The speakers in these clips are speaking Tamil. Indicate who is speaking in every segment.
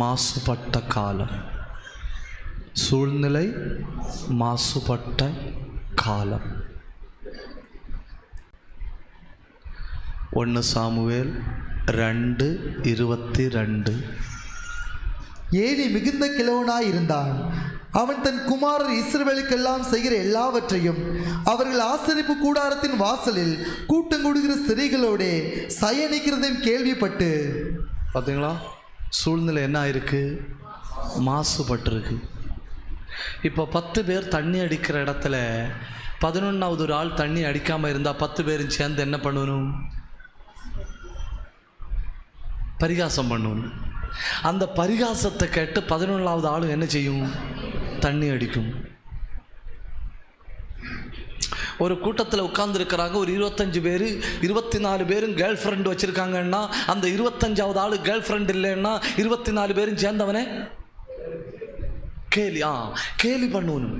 Speaker 1: மாசுபட்ட காலம், சூழ்நிலை மாசுபட்ட காலம். 1 சாமுவேல் 2:22.
Speaker 2: ஏலி மிகுந்த கிழவனாய் இருந்தான். அவன் தன் குமாரர் இஸ்ரவேலுக்கெல்லாம் செய்கிற எல்லாவற்றையும் அவர்கள் ஆசரிப்பு கூடாரத்தின் வாசலில் கூட்டம் கூடுகிற ஸ்திரீகளோட சயனிக்கிறதையும் கேள்விப்பட்டு.
Speaker 1: பார்த்தீங்களா, சூழ்நிலை என்ன ஆயிருக்கு? மாசுபட்டிருக்கு. இப்போ 10 பேர் தண்ணி அடிக்கிற இடத்துல 11வது ஒரு ஆள் தண்ணி அடிக்காமல் இருந்தால் 10 பேரும் சேர்ந்து என்ன பண்ணணும்? பரிகாசம் பண்ணணும். அந்த பரிகாசத்தை கேட்டு 11வது ஆள் என்ன செய்யும்? தண்ணி அடிக்கும். ஒரு கூட்டத்தில் உட்கார்ந்துருக்கிறாங்க, ஒரு 25 பேர், 24 பேரும் கேர்ள் ஃப்ரெண்ட் வச்சுருக்காங்கன்னா அந்த 25வது ஆள் கேர்ள் ஃப்ரெண்ட் இல்லைன்னா 24 பேரும் சேர்ந்தவனே கேலி பண்ணுவனும்.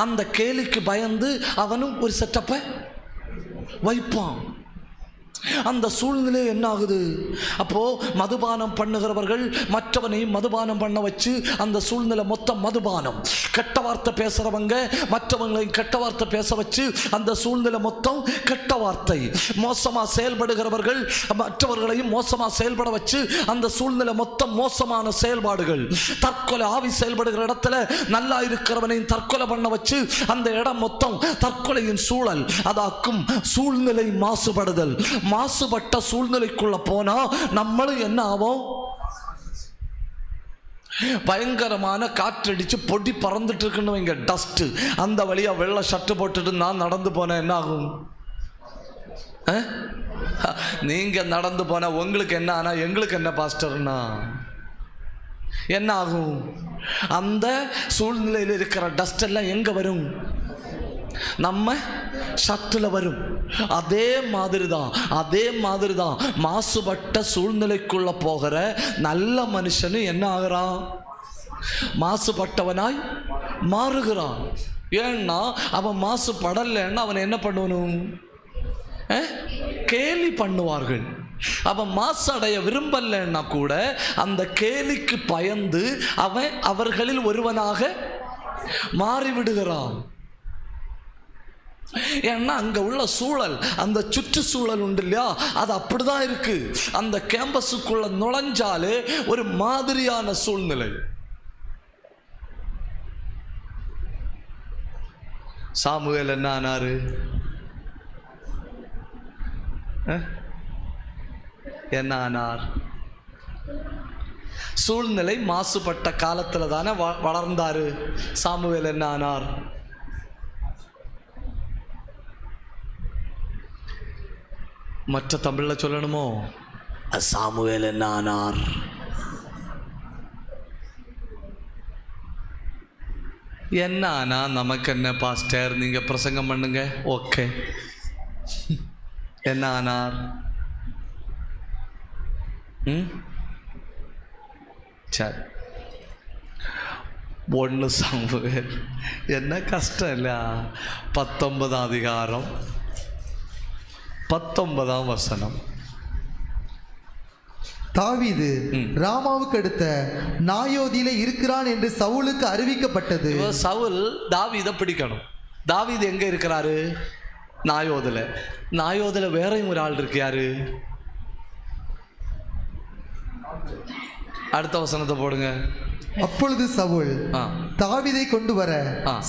Speaker 1: அந்த கேலிக்கு பயந்து அவனும் ஒரு செட்டப்பை வைப்பான். அந்த சூழ்நிலை என்ன ஆகுது? அப்போ மதுபானம் பண்ணுகிறவர்கள் மற்றவனையும் மதுபானம் பண்ண வச்சு அந்த சூழ்நிலை மொத்தம் மதுபானம். கெட்ட வார்த்தை பேசுறவங்க மற்றவங்களையும் கெட்ட வார்த்தை பேச வச்சு அந்த சூழ்நிலை மொத்தம் கெட்ட வார்த்தை. மோசமா செயல்படுகிறவர்கள் மற்றவர்களையும் மோசமா செயல்பட வச்சு அந்த சூழ்நிலை மொத்தம் மோசமான செயல்பாடுகள். தற்கொலை ஆவி செயல்படுகிற இடத்துல நல்லா இருக்கிறவனையும் தற்கொலை பண்ண வச்சு அந்த இடம் மொத்தம் தற்கொலையின் சூழல். அதாக்கும் சூழ்நிலை மாசுபடுதல். மாசுபட்ட சூழ்நிலைக்குள்ள போனா நம்மளும் என்ன ஆகும்? பயங்கரமான காற்றடிச்சு பொடி பறந்துட்டு இருக்குன்னு இங்க டஸ்ட். அந்த வழியா வெள்ளை ஷர்ட் போட்டுட்டு நான் நடந்து போனேன், என்ன ஆகும்? நீங்க நடந்து போன உங்களுக்கு என்ன ஆனா எங்களுக்கு என்ன பாஸ்டர்னா என்ன ஆகும்? அந்த சூழ்நிலையில் இருக்கிற டஸ்ட் எல்லாம் எங்க வரும்? நம்ம சத்துல வரும். அதே மாதிரி தான் மாசுபட்ட சூழ்நிலைக்குள்ள போகிற நல்ல மனுஷனு என்ன ஆகிறான்? மாசுபட்டவனாய் மாறுகிறான். ஏன்னா அவன் மாசுபடலைன்னா அவன் என்ன பண்ணணும்? கேலி பண்ணுவார்கள். அவன் மாசடைய விரும்பலன்னா கூட அந்த கேலிக்கு பயந்து அவன் அவர்களில் ஒருவனாக மாறிவிடுகிறான். ஏன்னா அங்க உள்ள சூழல், அந்த சுற்றுச்சூழல் உண்டு இல்லையா, அது அப்படிதான் இருக்கு. அந்த கேம்பஸுக்குள்ள நுழைஞ்சாலே ஒரு மாதிரியான சூழ்நிலை. சாமுவேல் என்ன ஆனாரு? என்ன ஆனார்? சூழ்நிலை மாசுபட்ட காலத்துல தானே வளர்ந்தாரு. சாமுவேல் என்ன ஆனார்? மற்ற தமிழ்ல சொல்லணுமோ? சாமுவேல் என்ன ஆனார்? என்ன ஆனா நமக்கு என்ன பாஸ்டர், நீங்க பிரசங்கம் பண்ணுங்க, ஓகே. என்ன ஆனார்? சரி, 1 சாமுவேல். என்ன கஷ்டம் இல்ல? 19ஆம் அதிகாரம் 19ஆம் வசனம்.
Speaker 2: தாவீது ராமாவுக்கு அடுத்த நாயோதியிலே இருக்கிறான் என்று சவுலுக்கு அறிவிக்கப்பட்டது.
Speaker 1: சவுல் தாவீதை பிடிக்கணும். தாவீது எங்க இருக்கிறாரு? நாயோதுல வேறையும் ஒரு ஆள் இருக்கு. யாரு? அடுத்த வசனத்தை போடுங்க.
Speaker 2: அப்பொழுது சவுல் தாவீதை கொண்டு வர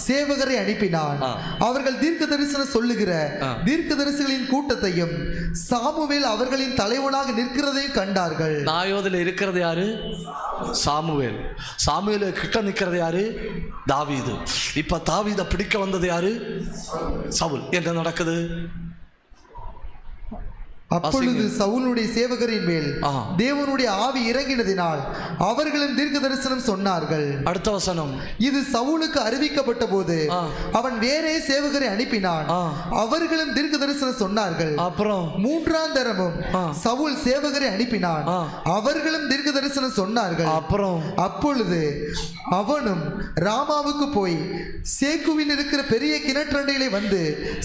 Speaker 2: சேவகரை அனுப்பினான். அவர்கள் தீர்க்க தரிசனம் சொல்லுகிற தீர்க்கதரிசிகளின் கூட்டத்தையும் சாமுவேல் அவர்களின் தலைவனாக நிற்கிறதையும் கண்டார்கள்.
Speaker 1: நாயோதில் இருக்கிறது யாரு? சாமுவேல். சாமுவேல் கிட்ட நிற்கிறது யாரு? தாவீது. இப்ப தாவீதை பிடிக்க வந்தது யாரு? சவுல். என்ன நடக்குது?
Speaker 2: அப்பொழுது சவுலுடைய சேவகரின் மேல் தேவனுடைய ஆவி இறங்கினதினால் அவர்களும் தீர்க்க தரிசனம் சொன்னார்கள்.
Speaker 1: அடுத்த வசனம்.
Speaker 2: இது சவுலுக்கு அறிவிக்கப்பட்ட போது அவன் வேறே சேவகரை அனுப்பினான். அவர்களும் தீர்க்க தரிசனம் சொன்னார்கள்.
Speaker 1: அப்புறம்
Speaker 2: 3ஆம் தரமும் சவுல் சேவகரை அனுப்பினான். அவர்களும் தீர்க்க தரிசனம் சொன்னார்கள்.
Speaker 1: அப்புறம்
Speaker 2: அப்பொழுது அவனும் ராமாவுக்கு போய் சேக்குவில் இருக்கிற பெரிய கிணற்றண்டையிலே வந்து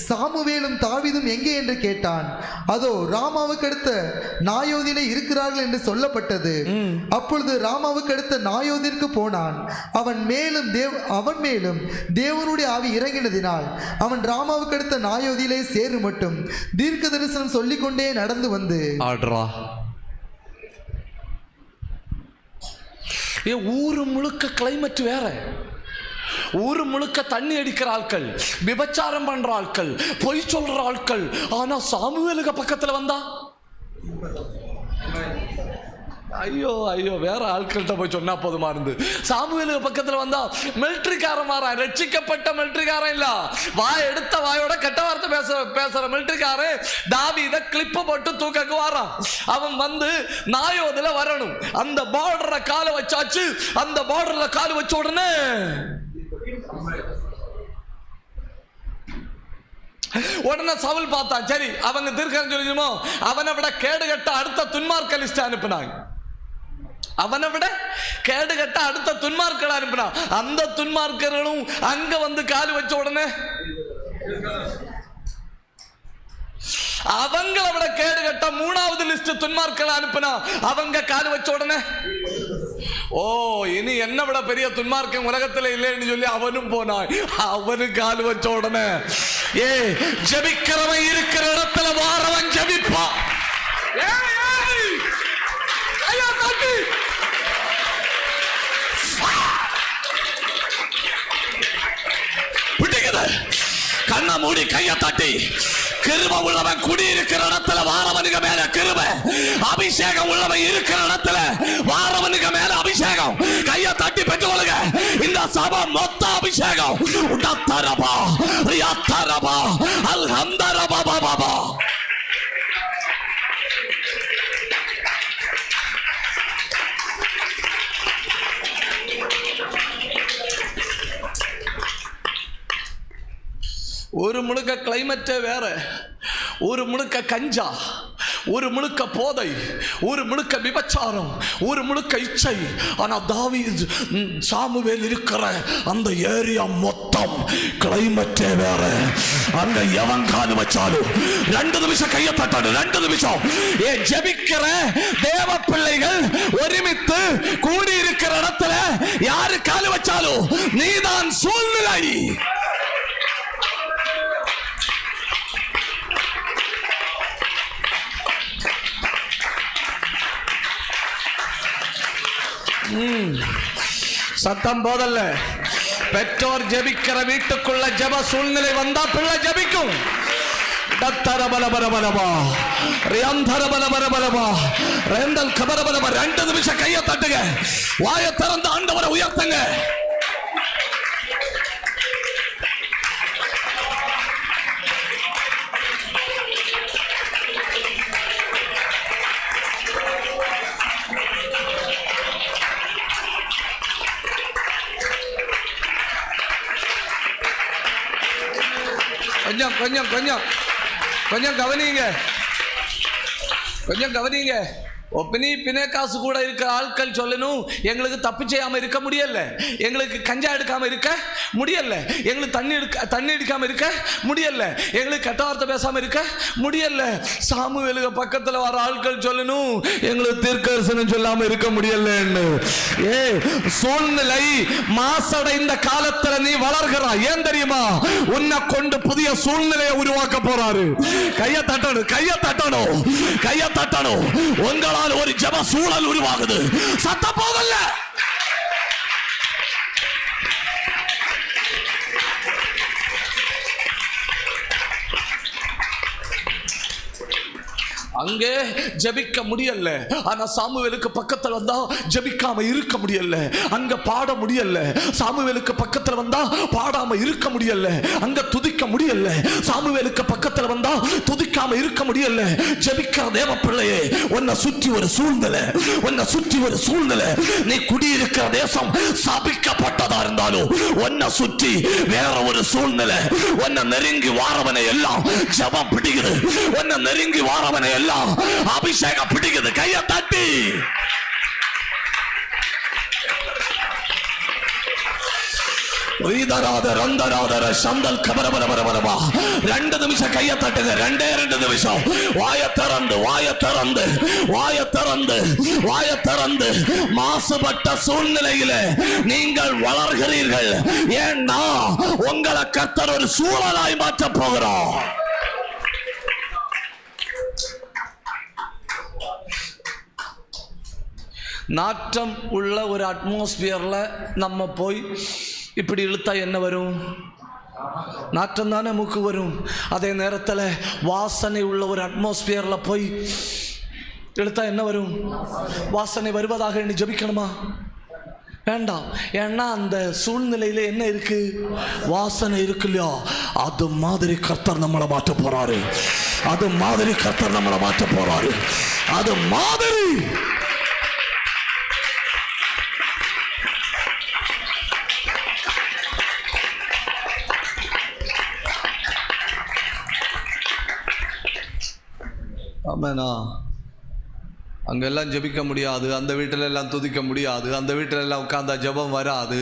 Speaker 2: சாமுவேலும் தாவீதும் எங்கே என்று கேட்டான். அதோ ராமாவுக்கு அடுத்த நாயோதிலே இருக்கிறார்கள் என்று சொல்லப்பட்டது. அப்பொழுது ராமாவுக்கு அடுத்த நாயோதிற்கு போனான். அவன் மேலும் தேவனுடைய ஆவி இறங்கினதினால் அவன் ராமாவுக்கு அடுத்த நாயோதிலே சேரு மட்டும் தீர்க்க தரிசனம் சொல்லிக்கொண்டே நடந்து வந்து
Speaker 1: ஊரு முழுக்க கிளைமேட் வேற, ஊரு முழுக்க தண்ணி அடிக்கிற ஆட்கள், விபச்சாரம் பண்ற ஆட்கள், பொய் சொல்ற ஆட்கள். ஆனா சாமுவேலுக்கு பக்கத்துல வந்தா ஐயோ ஐயோ, வேற ஆட்கள்கிட்ட போய் சொன்னா போதுமா இருந்து. சாமுவேலுக்கு பக்கத்துல வந்தா மிலிட்டரிக்காரன் மாறா, ரட்சிக்கப்பட்ட மிலிட்டரிக்காரன் இல்ல, எடுத்த வாயோட கெட்ட வார்த்தை பேசுற மிலிட்டரிக்காரன் தாவீதை கிளிப்ப போட்டு தூக்கக்கு வாரான். அவன் வந்து நாயோதுல வரணும். அந்த பார்டர்ல கால வச்சாச்சு. அந்த பார்டர்ல கால் வச்ச உடனே சவுல் பார்த்தான். சரி, அவங்க தீர்க்கன்னு சொல்லிடுமோ, அவனை விட கேடு கட்ட அடுத்த துன்மார்க்க லிஸ்ட் அனுப்பினாங்க. அவனை விட கேடு கட்ட அடுத்த துன்மார்க்களை அனுப்பினான். அந்த துன்மார்க்கர்களும் அங்க வந்து கால் வச்ச உடனே அவங்கள விட கேடு கட்ட மூணாவது லிஸ்ட் துன்மார்க்களை அனுப்பினா. அவங்க கால் வச்ச உடனே இனி என்ன விட பெரிய துன்மார்க்கம் உலகத்துல இல்லைன்னு சொல்லி அவனும் போனான். அவனு கால் வச்ச உடனே ஜெபிக்கிறவன் இருக்கிற இடத்துல வாரவன் ஜெபிப்பான். கண்ணை மூடி கையை தட்டி கிருபை உள்ளவன் குடியிருக்கிற இடத்துல வாரவனுக்கு மேல கிருபை, அபிஷேகம் உள்ளவன் இருக்கிற இடத்துல வாரவனுக்கு மேல அபிஷேகம். கையை தட்டி பெற்றுக்கொள்ளுங்க. இந்த சபை மொத்த அபிஷேகம். உடத்தரபா ரியாத்தரபா அல்ஹம்தரபா பாபா. ஒரு முழுக்க கிளைமேட்டே வேற, ஒரு முழுக்க கஞ்சா, ஒரு முழுக்க போதை, ஒரு முழுக்க விபச்சாரம், ஒரு முழுக்க இச்சை. ஆனா தாவீது சாமுவேல் இருக்கிற அந்த ஏரியா மொத்தம் கிளைமேட்டே வேற. அங்க எவன் கால் வச்சாலும் 2 நிமிஷம் கையை தட்டாடு. 2 நிமிஷம். ஜெபிக்கிற தேவ பிள்ளைகள் ஒருமித்து கூடி இருக்கிற இடத்துல யாரு கால் வச்சாலும் நீதான் சூழ்நிலை. சத்தம் போதல்ல. பெற்றோர் ஜெபிக்கிற வீட்டுக்குள்ள ஜெப சூழ்நிலை வந்தா பிள்ளை ஜெபிக்கும். 2 நிமிஷம் கையை தட்டுங்க. வாயை திறந்து ஆண்டவரை உயர்த்துங்க. கொஞ்சம் கவனிங்க. ஒப்பினி பிணைக்காசு கூட இருக்கிற ஆட்கள் சொல்லணும், எங்களுக்கு தப்பு செய்யாம இருக்க முடியல, எங்களுக்கு கஞ்சா எடுக்காம இருக்க முடியல, எங்களுக்கு தண்ணி எடுக்காம இருக்க முடியல, எங்களுக்கு கெட்ட வார்த்தை பேசாம இருக்க முடியல. சாமுவேலுக்கு பக்கத்துல வர ஆட்கள் சொல்லணும், எங்களுக்கு தீர்க்கதரிசனம் சொல்லாம இருக்க முடியலன்னு. சூழ்நிலை மாசடைந்த காலத்துல நீ வளர்கிறாய். ஏன் தெரியுமா? உன்னை கொண்டு புதிய சூழ்நிலையை உருவாக்க போறாரு. கையை தட்டணும். உங்களால் ஒரு ஜெப சூழல் உருவாகுது. சத்த போதல்ல. அங்கே ஜெபிக்க முடியல. ஆனா சாமுவேலுக்கு பக்கத்துல வந்தா ஜெபிக்காம இருக்க முடியல. அங்க பாட முடியல. சாமுவேலுக்கு பக்கத்துல வந்தா பாடாம இருக்க முடியல. அங்க துதிக்க முடியல. சாமுவேலுக்கு பக்கத்துல வந்தா துதிக்காம இருக்க முடியல. ஜெபிக்கிற தேவ பிள்ளையே, உன்னை சுற்றி ஒரு சூழ்நிலை, நீ குடியிருக்கிற தேசம் சபிக்கப்பட்டதா இருந்தாலும் உன்னை சுற்றி வேற ஒரு சூழ்நிலை. உன்னை நெருங்கி வாரவனை எல்லாம் ஜெபம் பிடிக்குது. உன்னை நெருங்கி வாரவனை எல்லாம் அபிஷேகம் பிடிக்குது. கையை தட்டி சந்தல் கபரபரபரபரபா. 2 நிமிஷம் கையை தட்டுங்க. 2 நிமிஷம். வாய திறந்து மாசுபட்ட சூழ்நிலையில நீங்கள் வளர்கிறீர்கள். ஏன்னா உங்களை கர்த்தர் ஒரு சூழலாய் மாற்ற போகிறார். நாற்றம் உள்ள ஒரு அட்மாஸ்பியர்ல நம்ம போய் இப்படி இழுத்தா என்ன வரும்? நாற்றம் தானே மூக்கு வரும். அதே நேரத்தில் வாசனை உள்ள ஒரு அட்மாஸ்பியர்ல போய் இழுத்தா என்ன வரும்? வாசனை வருவதாக என்ன ஜெபிக்கணுமா? வேண்டாம். ஏன்னா அந்த சூழ்நிலையில என்ன இருக்கு? வாசனை இருக்கு இல்லையா? அது மாதிரி கர்த்தர் நம்மளை மாற்ற போறாரு. அது மாதிரி கர்த்தர் நம்மளை மாற்ற போறாரு. அது மாதிரி ஆமாண்ணா. அங்கெல்லாம் ஜெபிக்க முடியாது, அந்த வீட்டில் எல்லாம் துதிக்க முடியாது, அந்த வீட்டில் எல்லாம் உட்கார்ந்தா ஜெபம் வராது,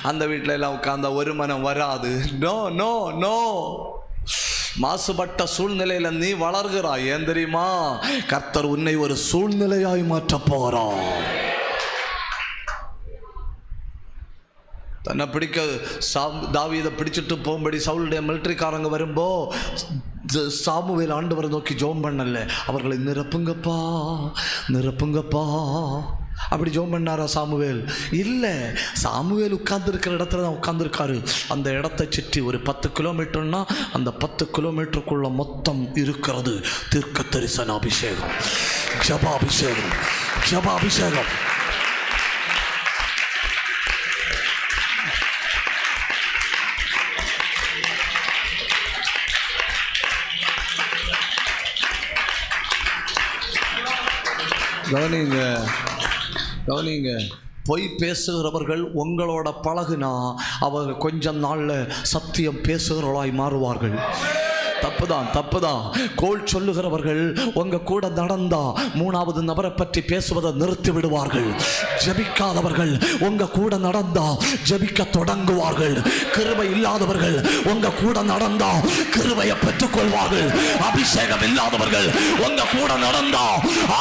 Speaker 1: அந்த வீட்டில் எல்லாம் உட்கார்ந்தா ஒரு மனம் வராது. No no no. மாசுபட்ட சூழ்நிலையில நீ வளர்கிறாய். ஏன் தெரியுமா? கர்த்தர் உன்னை ஒரு சூழ்நிலையாய் மாற்ற போறார். தன்னை பிடிக்க தாவீதை பிடிச்சிட்டு போகும்படி சவுலுடைய மிலிட்டரிக்காரங்க வரும்போ சாமுவேல் ஆண்டவரை நோக்கி ஜெபம் பண்ணல, அவர்களை நிரப்புங்கப்பா நிரப்புங்கப்பா அப்படி ஜெபம் பண்ணாரா சாமுவேல்? இல்லை. சாமுவேல் உட்கார்ந்துருக்கிற இடத்துல தான் உட்கார்ந்துருக்காரு. அந்த இடத்தை சுற்றி ஒரு 10 கிலோமீட்டர்னா அந்த 10 கிலோமீட்டருக்குள்ள மொத்தம் இருக்கிறது தீர்க்க தரிசன அபிஷேகம், ஜபாபிஷேகம், ஜபாபிஷேகம். கவனிங்க கவனிங்க. பொய் பேசுகிறவர்கள் உங்களோட பழகுனா அவங்க கொஞ்சம் நாளில் சத்தியம் பேசுகிறவர்களாய் மாறுவார்கள். தப்புதான். கோல் சொல்லுகிறவர்கள் உங்க கூட நடந்தா 3வது நபரை பற்றி பேசுவதை நிறுத்தி விடுவார்கள். ஜெபிக்காதவர்கள் உங்க கூட நடந்தா ஜெபிக்க தொடங்குவார்கள். கிருபை இல்லாதவர்கள் உங்க கூட நடந்தா கிருபையை பெற்றுக் கொள்வார்கள். அபிஷேகம் இல்லாதவர்கள் உங்க கூட நடந்தா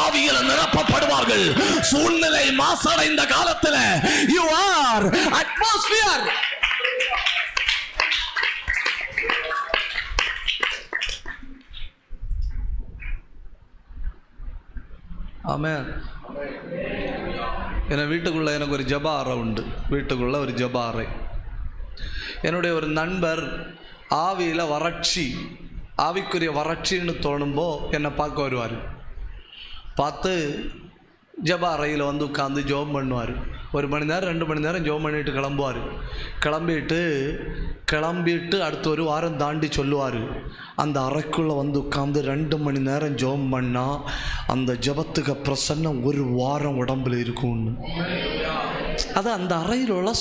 Speaker 1: ஆவியில நிரப்பப்படுவார்கள். சூழ்நிலை மாசடைந்த காலத்தில் you are atmosphere. ஆமென். என் வீட்டுக்குள்ளே எனக்கு ஒரு ஜப அறை உண்டு. வீட்டுக்குள்ளே ஒரு ஜப அறை. என்னுடைய ஒரு நண்பர் ஆவியில் வறட்சி, ஆவிக்குரிய வறட்சின்னு தோணும்போ என்னை பார்க்க வருவார். பார்த்து ஜப அறையில் வந்து உட்காந்து ஜெபம் பண்ணுவார். 1 மணி நேரம் 2 மணி நேரம் ஜெபம் பண்ணிட்டு கிளம்புவார். கிளம்பிட்டு அடுத்த ஒரு வாரம் தாண்டி சொல்லுவார், அந்த அறைக்குள்ளே வந்து உட்காந்து 2 மணி நேரம் ஜெபம் பண்ணால் அந்த ஜெபத்துக்கு பிரசன்னம் 1 வாரம் உடம்புல இருக்கும்னு. அது அந்த அறையில் உள்ள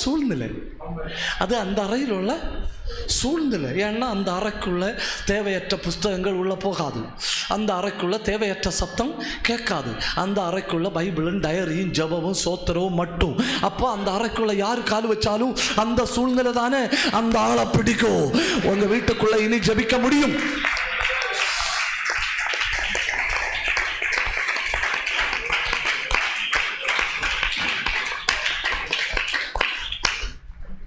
Speaker 1: சூழ்நிலை. ஏன்னா அந்த அறைக்குள்ள தேவையற்ற புஸ்தகங்கள் உள்ள போகாது. அந்த அறைக்குள்ள தேவையற்ற சத்தம் கேட்காது. அந்த அறைக்குள்ள பைபிளும் டயரியும் ஜெபமும் சோத்திரவும் மட்டும். அப்போ அந்த அறைக்குள்ள யார் கால் வச்சாலும் அந்த சூழ்நிலை தானே அந்த ஆளை பிடிக்கும். உங்க வீட்டுக்குள்ள இனி ஜெபிக்க முடியும்.